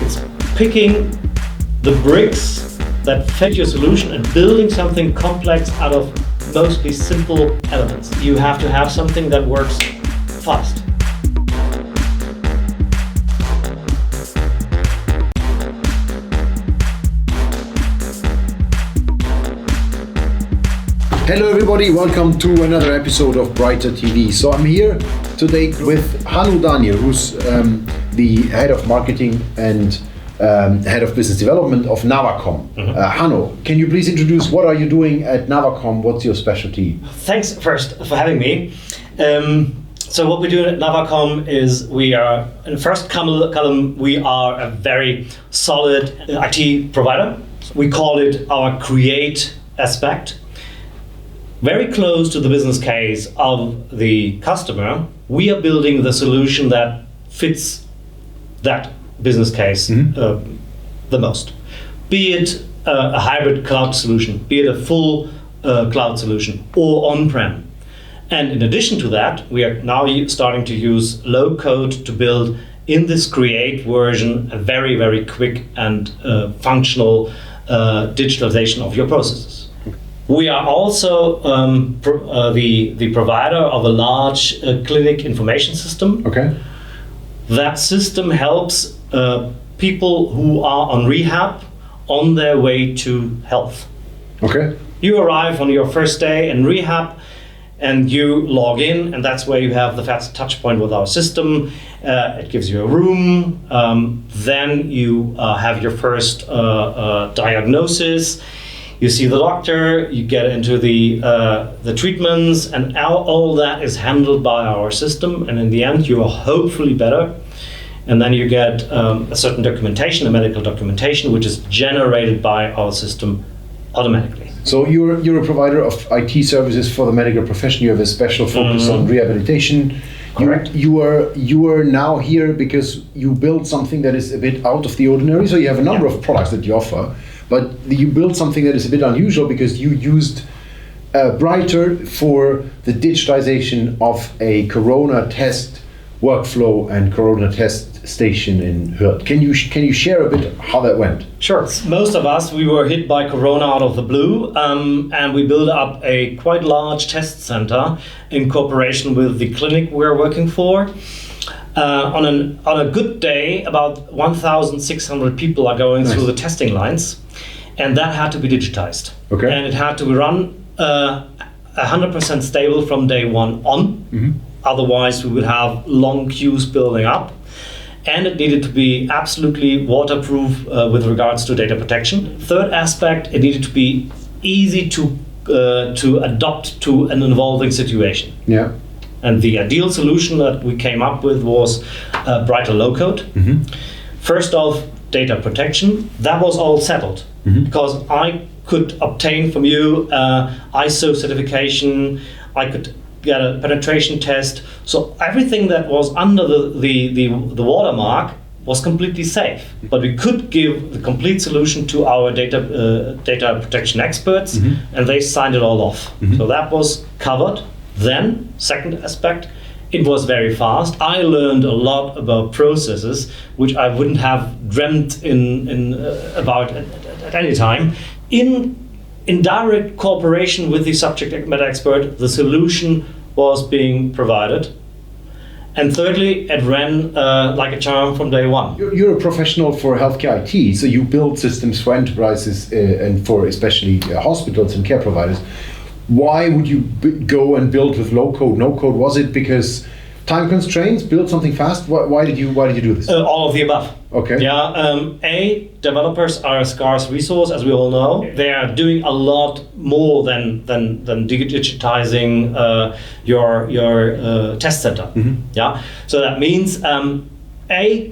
It's picking the bricks that fit your solution and building something complex out of mostly simple elements. You have to have something that works fast. Hello everybody, welcome to another episode of BRYTER TV. So I'm here today with Hanno Daniel, who's the head of marketing and head of business development of Navacom. Hanno, can you please introduce what are you doing at Navacom? What's your specialty? Thanks first for having me. So what we're doing at Navacom is we are, in the first column, we are a very solid IT provider. We call it our create aspect. Very close to the business case of the customer, we are building the solution that fits that business case the most. Be it a hybrid cloud solution, be it a full cloud solution or on-prem. And in addition to that, we are now starting to use low code to build in this create version a very, very quick and functional digitalization of your processes. We are also the provider of a large clinic information system. Okay. That system helps people who are on rehab on their way to health. Okay. You arrive on your first day in rehab and you log in, and that's where you have the first touch point with our system. It gives you a room. Then you have your first diagnosis. You see the doctor, you get into the treatments, and all that is handled by our system. And in the end, you are hopefully better. And then you get a certain documentation, a medical documentation, which is generated by our system automatically. So you're a provider of IT services for the medical profession. You have a special focus on rehabilitation. Correct. You are now here because you build something that is a bit out of the ordinary. So you have a number of products that you offer. But you built something that is a bit unusual because you used BRYTER for the digitization of a corona test workflow and corona test station in Hürth. Can you share a bit how that went? Sure. Most of us, we were hit by corona out of the blue, and we built up a quite large test center in cooperation with the clinic we're working for. On a good day, about 1,600 people are going through the testing lines, and that had to be digitized. Okay. And it had to be run 100% stable from day one on. Otherwise, we would have long queues building up. And it needed to be absolutely waterproof with regards to data protection. Third aspect, it needed to be easy to adopt to an evolving situation. Yeah. And the ideal solution that we came up with was BRYTER low code. First off, data protection. That was all settled because I could obtain from you ISO certification. I could get a penetration test. So everything that was under the watermark was completely safe. But we could give the complete solution to our data protection experts, and they signed it all off. So that was covered. Then, second aspect, it was very fast. I learned a lot about processes, which I wouldn't have dreamt about at any time. In direct cooperation with the subject matter expert, the solution was being provided. And thirdly, it ran like a charm from day one. You're a professional for healthcare IT, so you build systems for enterprises and for especially hospitals and care providers. Why would you go and build with low code, no code? Was it because time constraints, build something fast? Why did you do this? All of the above. Okay. Yeah. Developers are a scarce resource, as we all know. They are doing a lot more than digitizing your test center. Yeah. So that means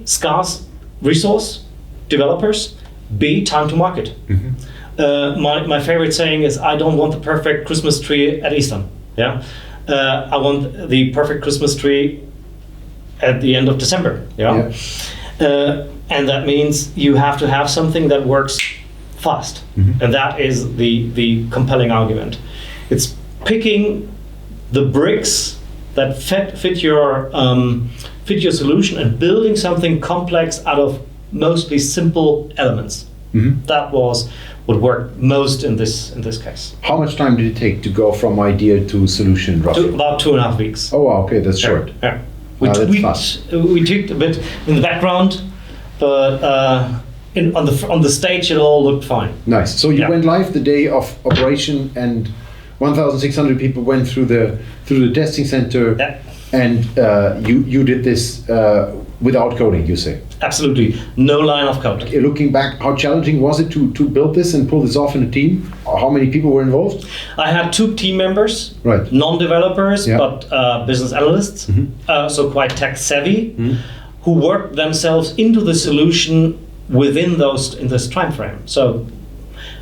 scarce resource, developers. B, time to market. My favorite saying is, I don't want the perfect Christmas tree at Easter. Yeah, I want the perfect Christmas tree at the end of December. Yeah. And that means you have to have something that works fast, and that is the compelling argument. It's picking the bricks that fit your solution and building something complex out of mostly simple elements. That was what worked most in this case. How much time did it take to go from idea to solution, roughly? About 2.5 weeks. Oh, wow, okay, that's short. Yeah. That's fast. We took a bit in the background, but on the stage it all looked fine. Nice. So you went live the day of operation, and 1,600 people went through the testing center, and you did this without coding, you say? Absolutely, no line of code. Looking back, how challenging was it to build this and pull this off in a team? How many people were involved? I had 2 team members, right. Non-developers, but business analysts, so quite tech savvy, who worked themselves into the solution in this time frame. So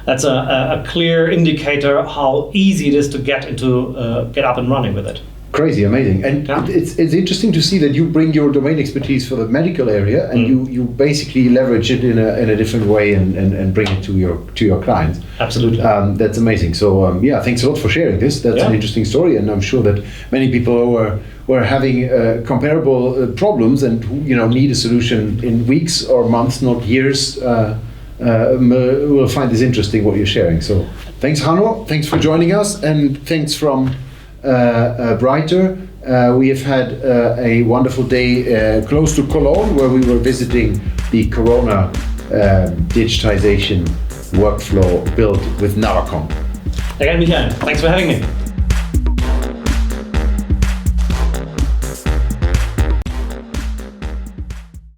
that's a clear indicator how easy it is to get up and running with it. Crazy, amazing, and it's interesting to see that you bring your domain expertise for the medical area, and you basically leverage it in a different way and bring it to your clients. Absolutely, that's amazing. So thanks a lot for sharing this. That's an interesting story, and I'm sure that many people who are having comparable problems and need a solution in weeks or months, not years, will find this interesting what you're sharing. So thanks, Hanno. Thanks for joining us, and thanks from BRYTER. We have had a wonderful day close to Cologne, where we were visiting the Corona digitization workflow built with Navacom. Again, Michael, thanks for having me.